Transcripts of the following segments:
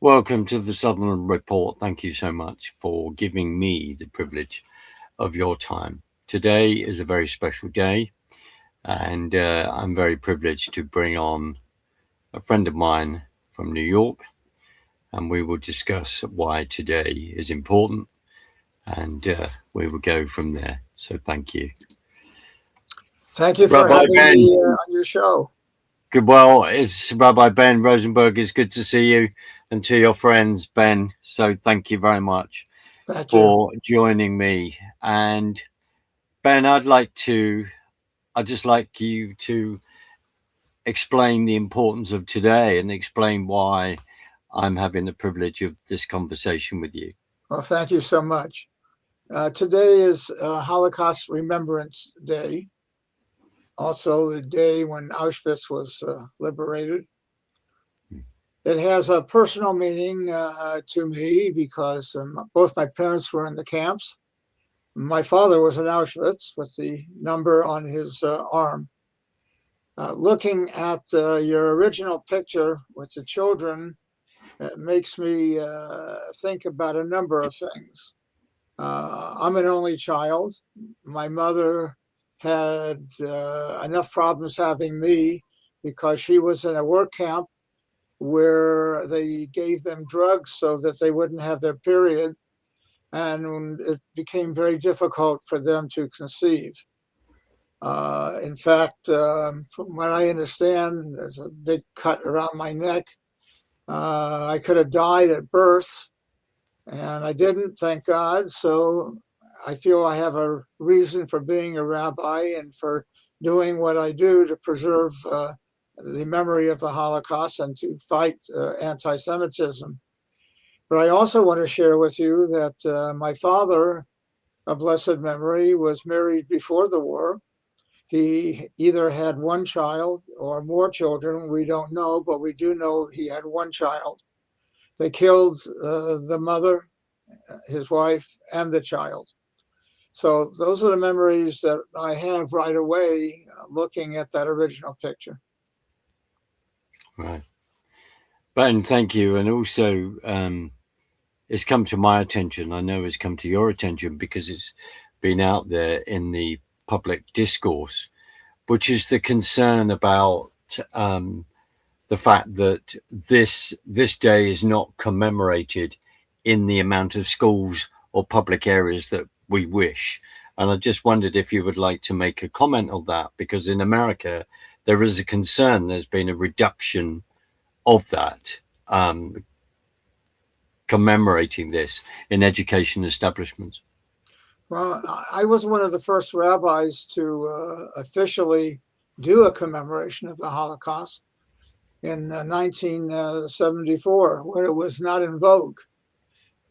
Welcome to the Southern Report. Thank you so much for giving me the privilege of your time. Today is a very special day, and I'm very privileged to bring on a friend of mine from New York, and we will discuss why today is important, and we will go from there. So thank you. Thank you for Rabbi having Ben. me on your show. Good. Well, it's Rabbi Ben Rosenberg. It's good to see you, and to your friends, Ben. So thank you very much Thank you. for joining me. And Ben, I'd just like you to explain the importance of today and explain why I'm having the privilege of this conversation with you. Well, thank you so much. Today is Holocaust Remembrance Day, also the day when Auschwitz was liberated. It has a personal meaning to me because both my parents were in the camps. My father was in Auschwitz with the number on his arm. Looking at your original picture with the children, it makes me think about a number of things. I'm an only child. My mother had enough problems having me because she was in a work camp where they gave them drugs so that they wouldn't have their period. And it became very difficult for them to conceive. In fact, from what I understand, there's a big cut around my neck. I could have died at birth, and I didn't, thank God. So I feel I have a reason for being a rabbi and for doing what I do to preserve the memory of the Holocaust and to fight anti-Semitism. But I also want to share with you that my father, of blessed memory, was married before the war. He either had one child or more children. We don't know, but we do know he had one child. They killed the mother, his wife, and the child. So those are the memories that I have right away looking at that original picture. Right. Ben, thank you. And also, it's come to my attention. I know it's come to your attention because it's been out there in the public discourse, which is the concern about the fact that this day is not commemorated in the amount of schools or public areas that we wish. And I just wondered if you would like to make a comment on that, because in America, there is a concern there's been a reduction of that, commemorating this in education establishments. Well, I was one of the first rabbis to officially do a commemoration of the Holocaust in 1974, when it was not in vogue.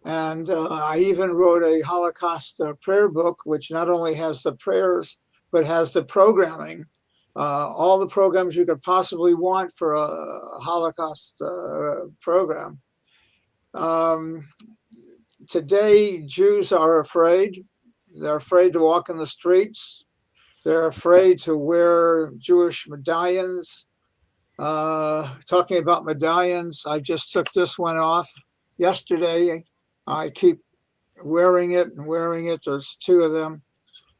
And I even wrote a Holocaust prayer book, which not only has the prayers, but has the programming, all the programs you could possibly want for a Holocaust program. Today, Jews are afraid. They're afraid to walk in the streets. They're afraid to wear Jewish medallions. Talking about medallions, I just took this one off yesterday. I keep wearing it and wearing it. There's two of them.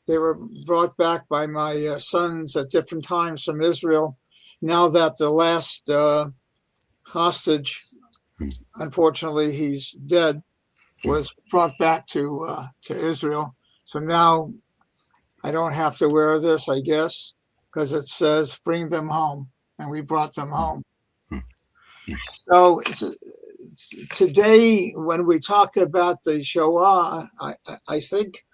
They were brought back by my sons at different times from Israel. Now that the last hostage, unfortunately, he's dead, was brought back to Israel. So now I don't have to wear this, I guess, because it says bring them home, and we brought them home. So today, when we talk about the Shoah, I think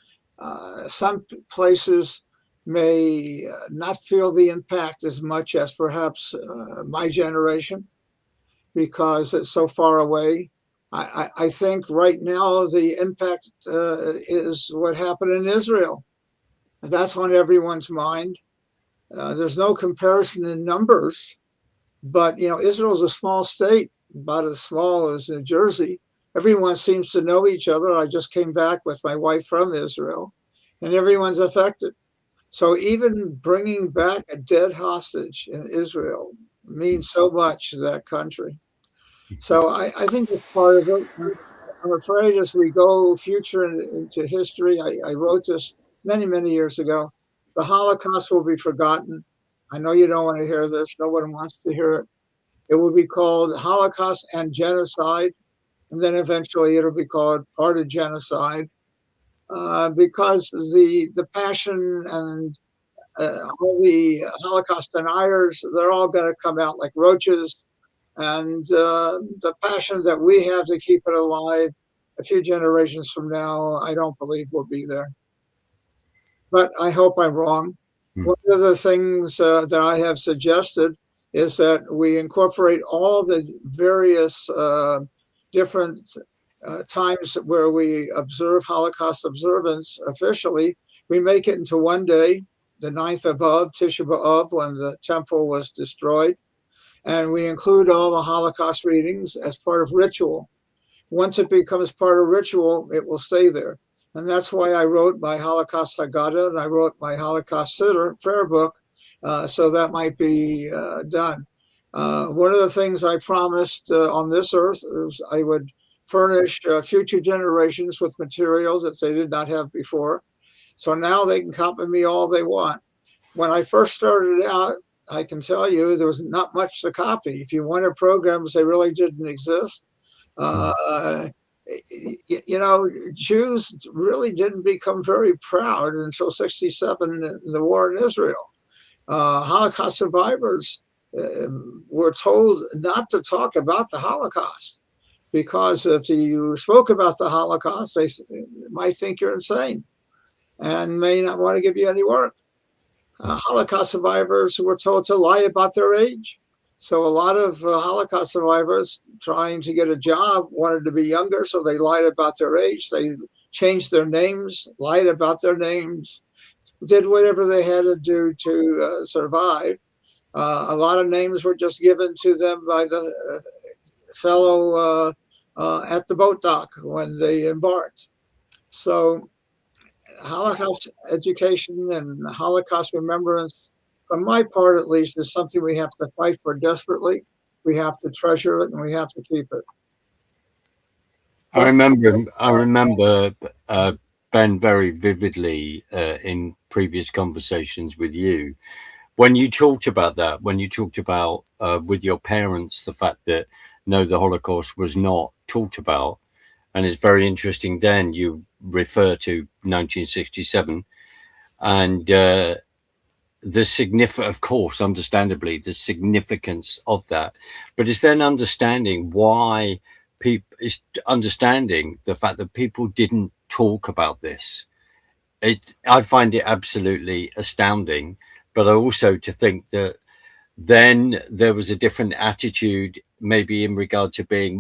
some places may not feel the impact as much as perhaps my generation, because it's so far away. I think right now the impact is what happened in Israel. That's on everyone's mind. There's no comparison in numbers, but Israel is a small state, about as small as New Jersey. Everyone seems to know each other. I just came back with my wife from Israel, and everyone's affected. So even bringing back a dead hostage in Israel means so much to that country. So I think it's part of it. I'm afraid as we go future into history, I wrote this many, many years ago. The Holocaust will be forgotten. I know you don't want to hear this. No one wants to hear it. It will be called Holocaust and Genocide. And then eventually it'll be called part of genocide because the passion and all the Holocaust deniers, they're all going to come out like roaches. And the passion that we have to keep it alive a few generations from now, I don't believe will be there. But I hope I'm wrong. Mm. One of the things that I have suggested is that we incorporate all the various different times where we observe Holocaust observance officially. We make it into one day, the 9th of Av, Tisha B'Av, when the temple was destroyed. And we include all the Holocaust readings as part of ritual. Once it becomes part of ritual, it will stay there. And that's why I wrote my Holocaust Haggadah and I wrote my Holocaust Siddur prayer book, so that might be done. One of the things I promised on this earth is I would furnish future generations with material that they did not have before. So now they can copy me all they want. When I first started out, I can tell you there was not much to copy. If you wanted programs, they really didn't exist. You know, Jews really didn't become very proud until 67 in the war in Israel. Holocaust survivors were told not to talk about the Holocaust because if you spoke about the Holocaust, they might think you're insane and may not want to give you any work. Holocaust survivors who were told to lie about their age. So a lot of Holocaust survivors trying to get a job wanted to be younger, so they lied about their age. They changed their names, lied about their names, did whatever they had to do to survive. A lot of names were just given to them by the fellow at the boat dock when they embarked. So Holocaust education and Holocaust remembrance, from my part at least, is something we have to fight for desperately. We have to treasure it and we have to keep it. I remember, Ben, very vividly in previous conversations with you when you talked about that. When you talked about with your parents the fact that no, the Holocaust was not talked about, and it's very interesting. Then you refer to 1967 and the significance, of course, understandably, the significance of that. But it's then understanding why people is understanding the fact that people didn't talk about this. I find it absolutely astounding, but I also to think that then there was a different attitude, maybe in regard to being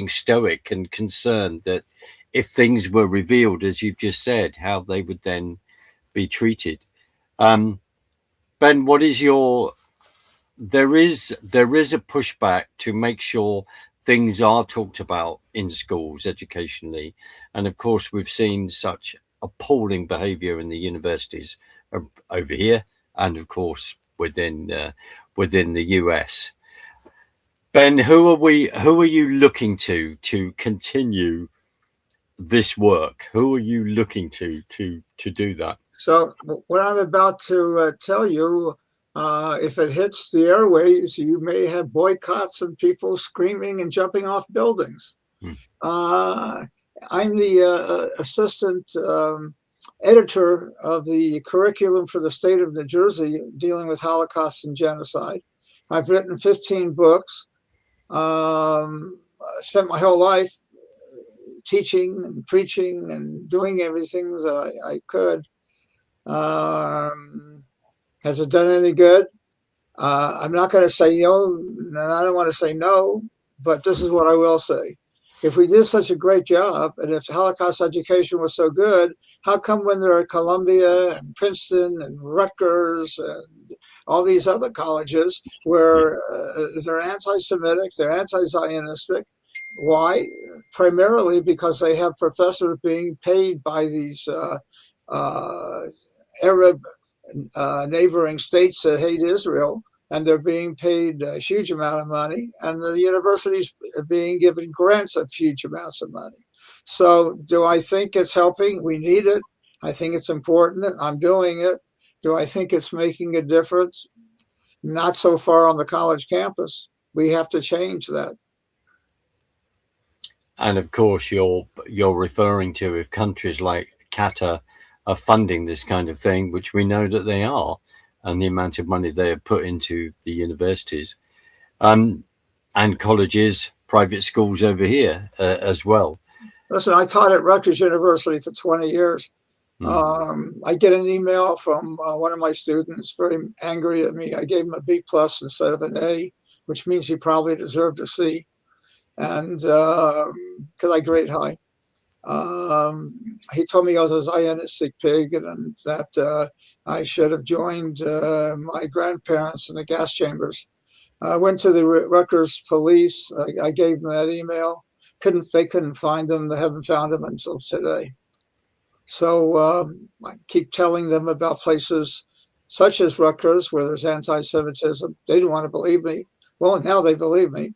stoic and concerned that if things were revealed, as you've just said, how they would then be treated. Ben, what is your? There is a pushback to make sure things are talked about in schools educationally, and of course we've seen such appalling behaviour in the universities over here, and of course within the US. Ben, who are you looking to continue this work? Who are you looking to do that? So what I'm about to tell you, if it hits the airways, you may have boycotts and people screaming and jumping off buildings. I'm the assistant editor of the curriculum for the state of New Jersey dealing with Holocaust and genocide. I've written 15 books. I spent my whole life teaching and preaching and doing everything that I could. Has it done any good? I'm not going to say no, and I don't want to say no, but this is what I will say. If we did such a great job, and if Holocaust education was so good, how come when they're at Columbia and Princeton and Rutgers and all these other colleges where they're anti-Semitic, they're anti-Zionistic? Why? Primarily because they have professors being paid by these Arab neighboring states that hate Israel, and they're being paid a huge amount of money, and the universities are being given grants of huge amounts of money. So do I think it's helping? We need it. I think it's important. I'm doing it. Do I think it's making a difference? Not so far on the college campus. We have to change that. And of course, you're referring to if countries like Qatar are funding this kind of thing, which we know that they are, and the amount of money they have put into the universities, and colleges, private schools over here as well. Listen, I taught at Rutgers University for 20 years. I get an email from one of my students, very angry at me. I gave him a B+ instead of an A, which means he probably deserved a C. And because I grade high, he told me I was a Zionistic pig, and that I should have joined my grandparents in the gas chambers. I went to the Rutgers police. I gave them that email. They couldn't find him. They haven't found him until today. So I keep telling them about places such as Rutgers where there's anti-Semitism. They didn't want to believe me. Well, now they believe me.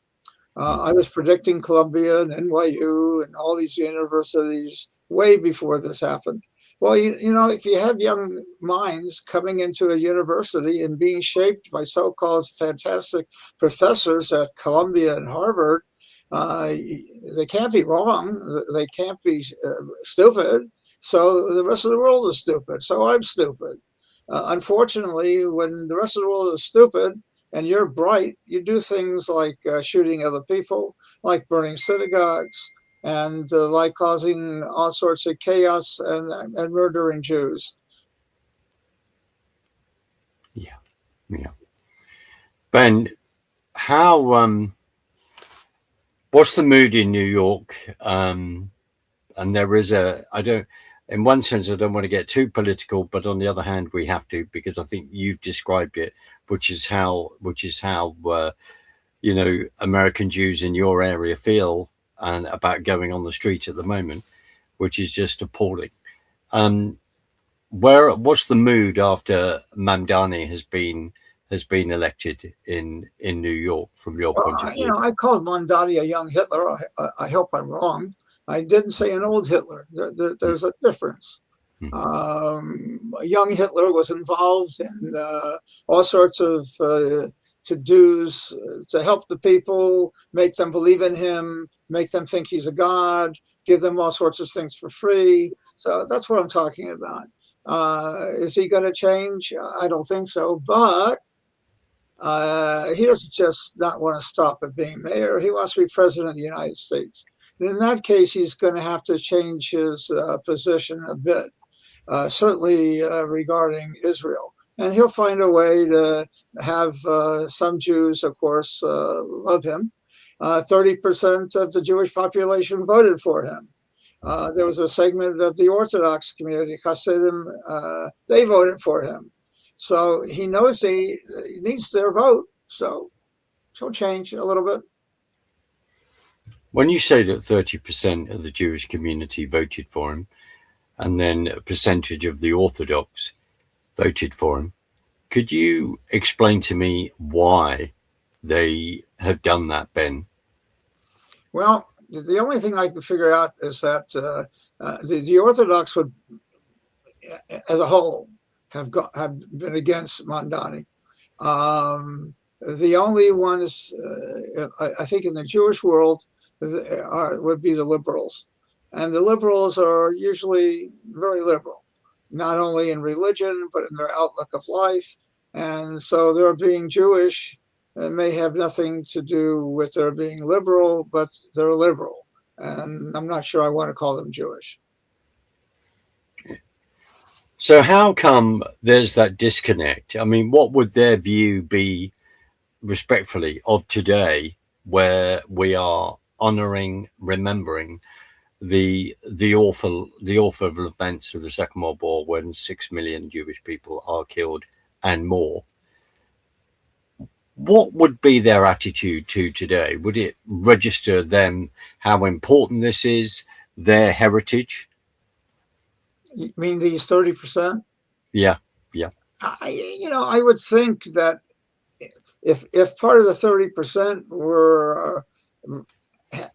I was predicting Columbia and NYU and all these universities way before this happened. Well, you know, if you have young minds coming into a university and being shaped by so-called fantastic professors at Columbia and Harvard, they can't be wrong. They can't be stupid. So the rest of the world is stupid. So I'm stupid. Unfortunately, when the rest of the world is stupid and you're bright, you do things like shooting other people, like burning synagogues, and like causing all sorts of chaos and murdering Jews. Yeah. Ben, how what's the mood in New York? And there is in one sense, I don't want to get too political, but on the other hand, we have to, because I think you've described it, which is how American Jews in your area feel and about going on the street at the moment, which is just appalling. What's the mood after Mamdani has been elected in New York from your point of view? You know, I called Mamdani a young Hitler. I hope I'm wrong. I didn't say an old Hitler. There's a difference. A young Hitler was involved in all sorts of to-dos to help the people, make them believe in him, make them think he's a god, give them all sorts of things for free. So that's what I'm talking about. Is he going to change? I don't think so. But he doesn't just not want to stop at being mayor. He wants to be president of the United States. And in that case, he's going to have to change his position a bit, certainly regarding Israel. And he'll find a way to have some Jews, of course, love him. 30% of the Jewish population voted for him. There was a segment of the Orthodox community, Hasidim, they voted for him. So he knows he needs their vote. So he'll change a little bit. When you say that 30% of the Jewish community voted for him, and then a percentage of the Orthodox voted for him, could you explain to me why they have done that, Ben? Well, the only thing I can figure out is that the Orthodox would, as a whole, have been against Mamdani. The only ones, I think, in the Jewish world would be the liberals. And the liberals are usually very liberal, not only in religion, but in their outlook of life. And so their being Jewish may have nothing to do with their being liberal, but they're liberal. And I'm not sure I want to call them Jewish. So how come there's that disconnect? I mean, what would their view be, respectfully, of today, where we are honoring, remembering the awful events of the Second World War, when 6 million Jewish people are killed and more? What would be their attitude to today? Would it register them how important this is, their heritage? You mean these 30%? Yeah. I would think that if part of the 30% were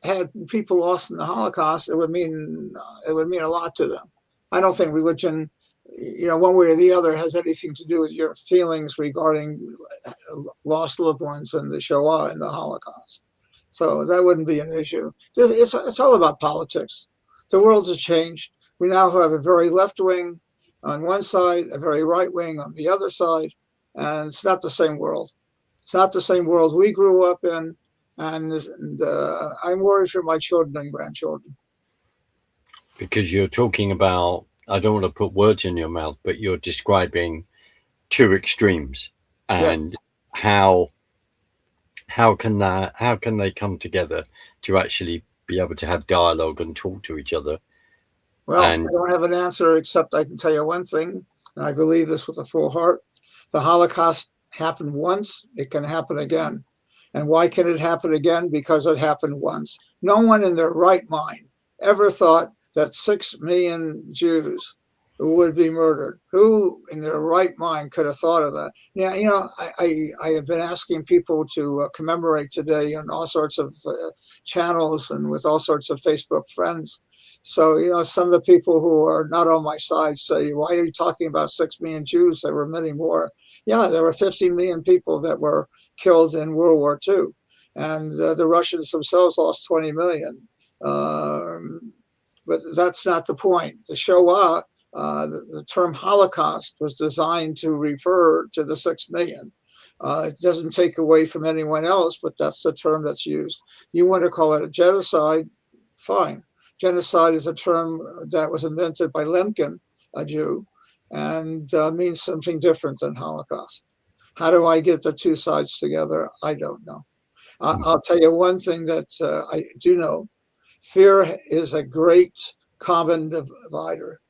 had people lost in the Holocaust, it would mean a lot to them. I don't think religion, one way or the other, has anything to do with your feelings regarding lost loved ones and the Shoah and the Holocaust. So that wouldn't be an issue. It's all about politics. The world has changed. We now have a very left wing on one side, a very right wing on the other side, and it's not the same world. It's not the same world we grew up in, and I'm worried for my children and grandchildren. Because you're talking about, I don't want to put words in your mouth, but you're describing two extremes, and how can they come together to actually be able to have dialogue and talk to each other? Well, I don't have an answer, except I can tell you one thing, and I believe this with a full heart. The Holocaust happened once, it can happen again. And why can it happen again? Because it happened once. No one in their right mind ever thought that 6 million Jews would be murdered. Who in their right mind could have thought of that? Yeah, I have been asking people to commemorate today on all sorts of channels and with all sorts of Facebook friends. So, some of the people who are not on my side say, why are you talking about 6 million Jews? There were many more. Yeah, there were 50 million people that were killed in World War II. And the Russians themselves lost 20 million. But that's not the point. The Shoah, the term Holocaust, was designed to refer to the 6 million. It doesn't take away from anyone else, but that's the term that's used. You want to call it a genocide, fine. Genocide is a term that was invented by Lemkin, a Jew, and means something different than Holocaust. How do I get the two sides together? I don't know. I'll tell you one thing that I do know. Fear is a great common divider.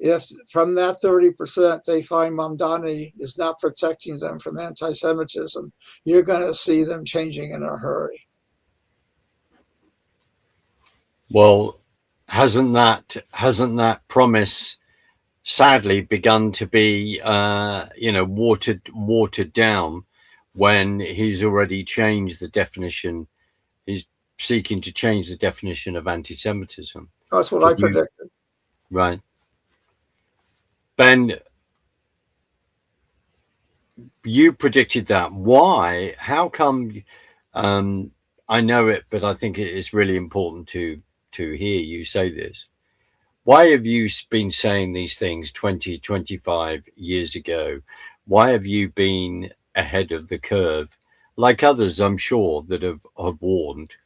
If from that 30% they find Mamdani is not protecting them from anti-Semitism, you're going to see them changing in a hurry. Well, hasn't that promise sadly begun to be watered down when he's already changed the definition? He's seeking to change the definition of anti-Semitism. That's what I predicted. Right. Ben, you predicted that. Why? How come? I know it, but I think it is really important to hear you say this. Why have you been saying these things 20, 25 years ago? Why have you been ahead of the curve, like others, I'm sure, that have warned?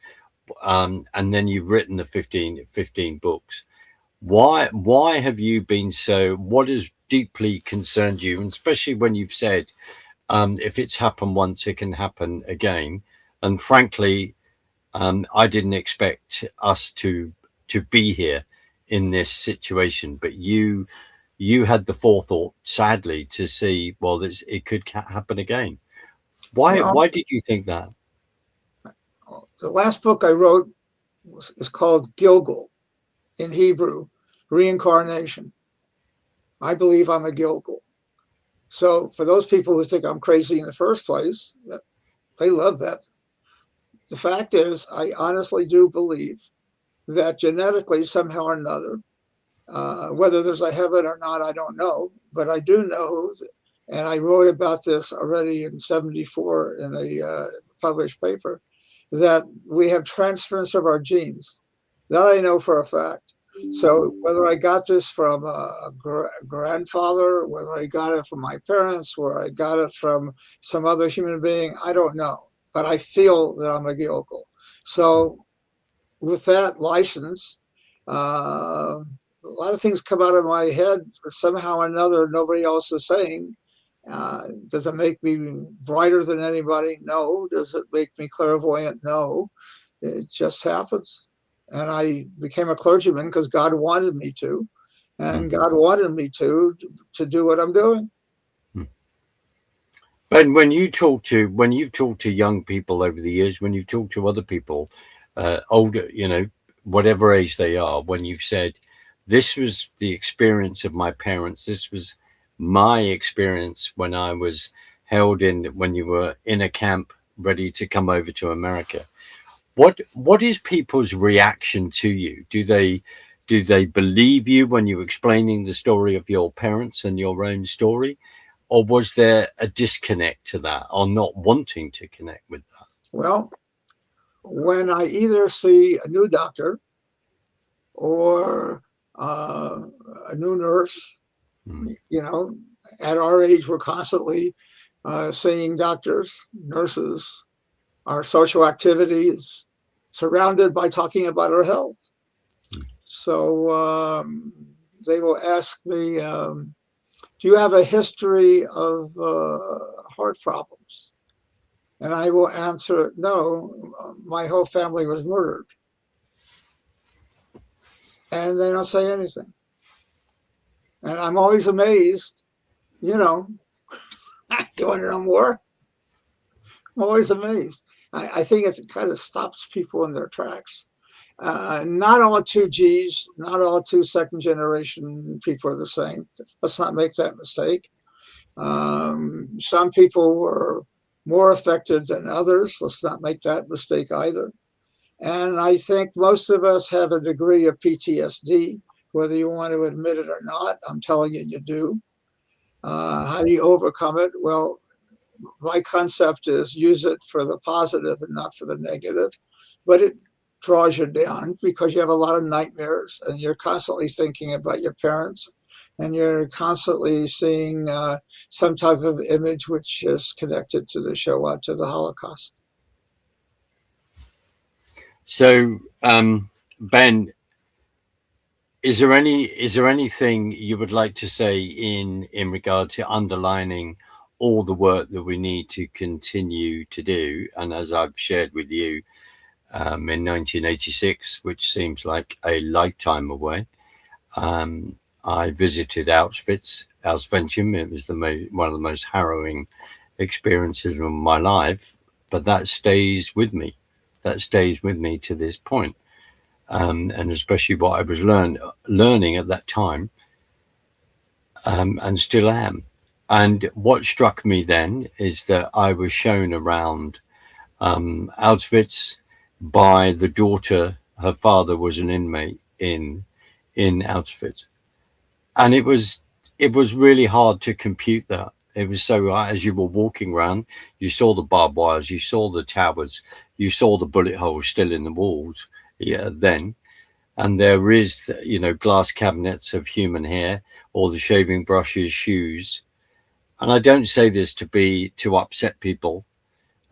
And then you've written the 15 books. Why have you been so? What has deeply concerned you, and especially when you've said, if it's happened once, it can happen again? And frankly, I didn't expect us to be here in this situation, but you had the forethought, sadly, to see, well, it could happen again. Why did you think that? The last book I wrote is called Gilgal, in Hebrew, reincarnation. I believe I'm a Gilgal. So for those people who think I'm crazy in the first place, they love that. The fact is, I honestly do believe that genetically, somehow or another, whether there's a heaven or not, I don't know, but I do know, and I wrote about this already in '74 in a published paper, that we have transference of our genes. That I know for a fact. So whether I got this from a grandfather, whether I got it from my parents, whether I got it from some other human being, I don't know. But I feel that I'm a Gilgal. So with that license, a lot of things come out of my head somehow or another nobody else is saying. Does it make me brighter than anybody? No. Does it make me clairvoyant? No. It just happens. And I became a clergyman because God wanted me to. And God wanted me to do what I'm doing. But when you've talked to young people over the years, when you've talked to other people, older, whatever age they are, when you've said, this was the experience of my parents, this was my experience when I was held in when you were in a camp ready to come over to America. What is people's reaction to you? Do they believe you when you're explaining the story of your parents and your own story? Or was there a disconnect to that, or not wanting to connect with that? Well, when I either see a new doctor or a new nurse, you know, at our age, we're constantly seeing doctors, nurses, our social activities, surrounded by talking about our health. So they will ask me, do you have a history of heart problems? And I will answer, no, my whole family was murdered. And they don't say anything. And I'm always amazed, you know, do you want to know more? I'm always amazed. I think it kind of stops people in their tracks. Not all 2Gs, not all second generation people are the same. Let's not make that mistake. Some people were more affected than others. Let's not make that mistake either. And I think most of us have a degree of PTSD, whether you want to admit it or not. I'm telling you, you do. How do you overcome it? Well, my concept is use it for the positive and not for the negative. But it draws you down because you have a lot of nightmares and you're constantly thinking about your parents and you're constantly seeing some type of image which is connected to the Shoah, to the Holocaust. So, Ben, is there anything you would like to say in regard to underlining all the work that we need to continue to do? And as I've shared with you, in 1986, which seems like a lifetime away, I visited Auschwitz. It was one of the most harrowing experiences of my life, but that stays with me. That stays with me to this point. And especially what I was learning at that time, and still am. And what struck me then is that I was shown around Auschwitz by the daughter. Her father was an inmate in Auschwitz, and it was really hard to compute that. It was so, as you were walking around, you saw the barbed wires, you saw the towers, you saw the bullet holes still in the walls. Yeah, then, and there is, glass cabinets of human hair, all the shaving brushes, shoes. And I don't say this to upset people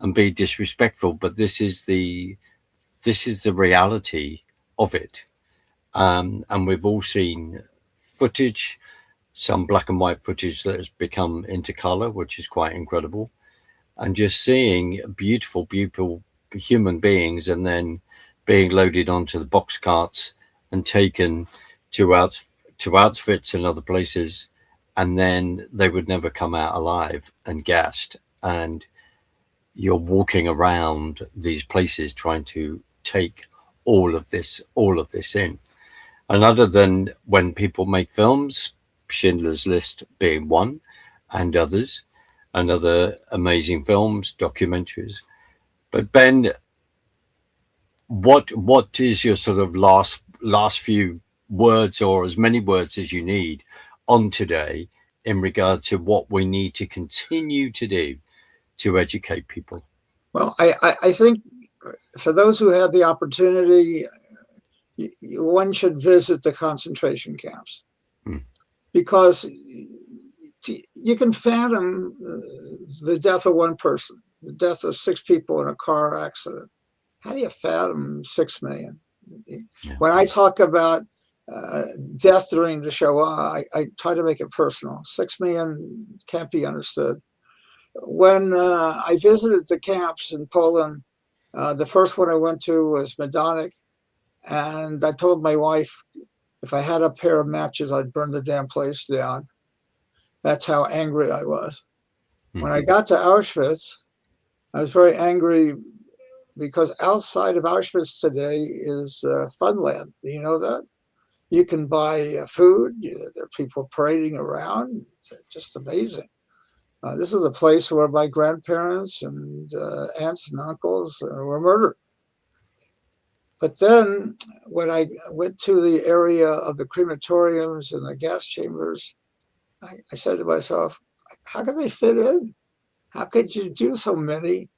and be disrespectful, but this is the reality of it. And we've all seen footage, some black and white footage that has become into color, which is quite incredible. And just seeing beautiful, beautiful human beings and then being loaded onto the box carts and taken to Auschwitz and other places, and then they would never come out alive and gassed. And you're walking around these places trying to take all of this in. And other than when people make films, Schindler's List being one, and others, and other amazing films, documentaries. But Ben, what is your sort of last few words, or as many words as you need, on today in regard to what we need to continue to do to educate people? Well, I think for those who have the opportunity, one should visit the concentration camps because you can fathom the death of one person, the death of 6 people in a car accident. How do you fathom 6 million? Yeah. When I talk about death during the Shoah, I try to make it personal. 6 million can't be understood. When I visited the camps in Poland, the first one I went to was Medonik, and I told my wife, if I had a pair of matches, I'd burn the damn place down. That's how angry I was. Mm-hmm. When I got to Auschwitz, I was very angry because outside of Auschwitz today is Funland. Do you know that? You can buy food. There are people parading around. It's just amazing. This is a place where my grandparents and aunts and uncles were murdered. But then when I went to the area of the crematoriums and the gas chambers, I said to myself, how could they fit in? How could you do so many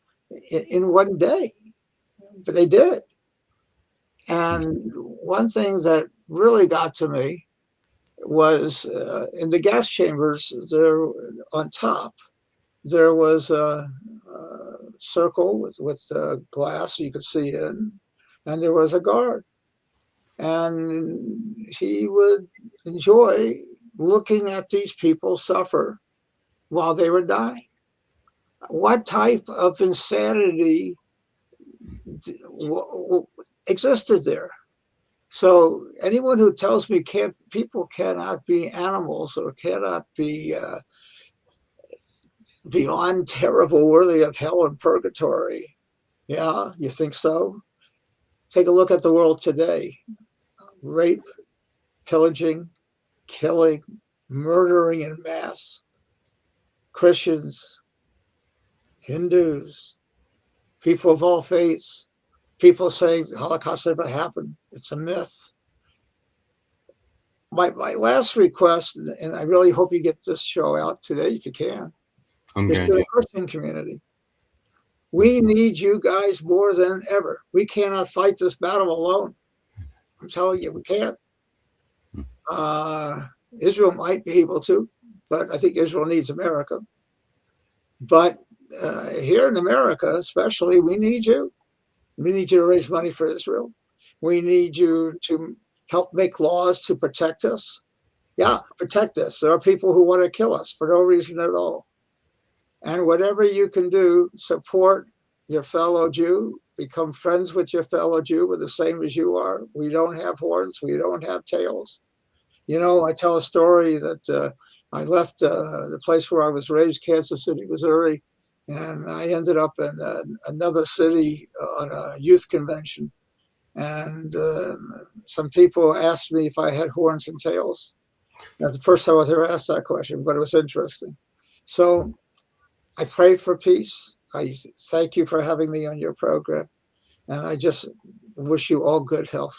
in one day? But they did it. And one thing that really got to me was in the gas chambers, there on top, there was a circle with glass you could see in, and there was a guard. And he would enjoy looking at these people suffer while they were dying. What type of insanity existed there? So anyone who tells me people cannot be animals or cannot be beyond terrible, worthy of hell and purgatory, yeah, you think so? Take a look at the world today. Rape, pillaging, killing, murdering in mass. Christians, Hindus, people of all faiths, people saying the Holocaust never happened. It's a myth. My last request, and I really hope you get this show out today if you can, is to the Christian community. We need you guys more than ever. We cannot fight this battle alone. I'm telling you, we can't. Israel might be able to, but I think Israel needs America. But here in America, especially, we need you. We need you to raise money for Israel. We need you to help make laws to protect us. Yeah, protect us. There are people who want to kill us for no reason at all. And whatever you can do, support your fellow Jew, become friends with your fellow Jew. We're the same as you are. We don't have horns. We don't have tails. You know, I tell a story that I left the place where I was raised, Kansas City, Missouri, and I ended up in another city on a youth convention. And some people asked me if I had horns and tails. That's the first time I was ever asked that question, but it was interesting. So I pray for peace. I thank you for having me on your program. And I just wish you all good health.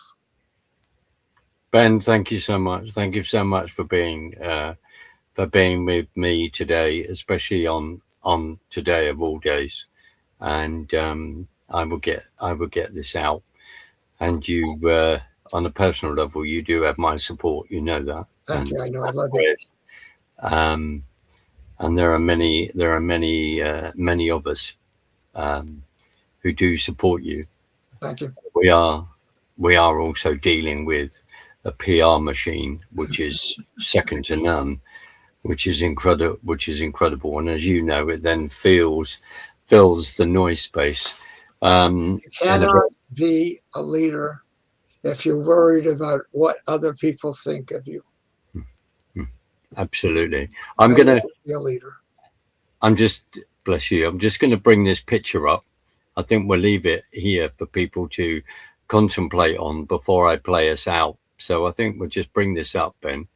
Ben, thank you so much. Thank you so much for being with me today, especially on today of all days. And I will get this out. And you, on a personal level, you do have my support. You know that. Thank you. I know. I love you. And there are many of us who do support you. Thank you. We are also dealing with a PR machine which is second to none, which is incredible. And as you know, it then fills the noise space. You cannot be a leader if you're worried about what other people think of you. Absolutely. I'm going to be a leader. Bless you. I'm just going to bring this picture up. I think we'll leave it here for people to contemplate on before I play us out. So I think we'll just bring this up, Ben.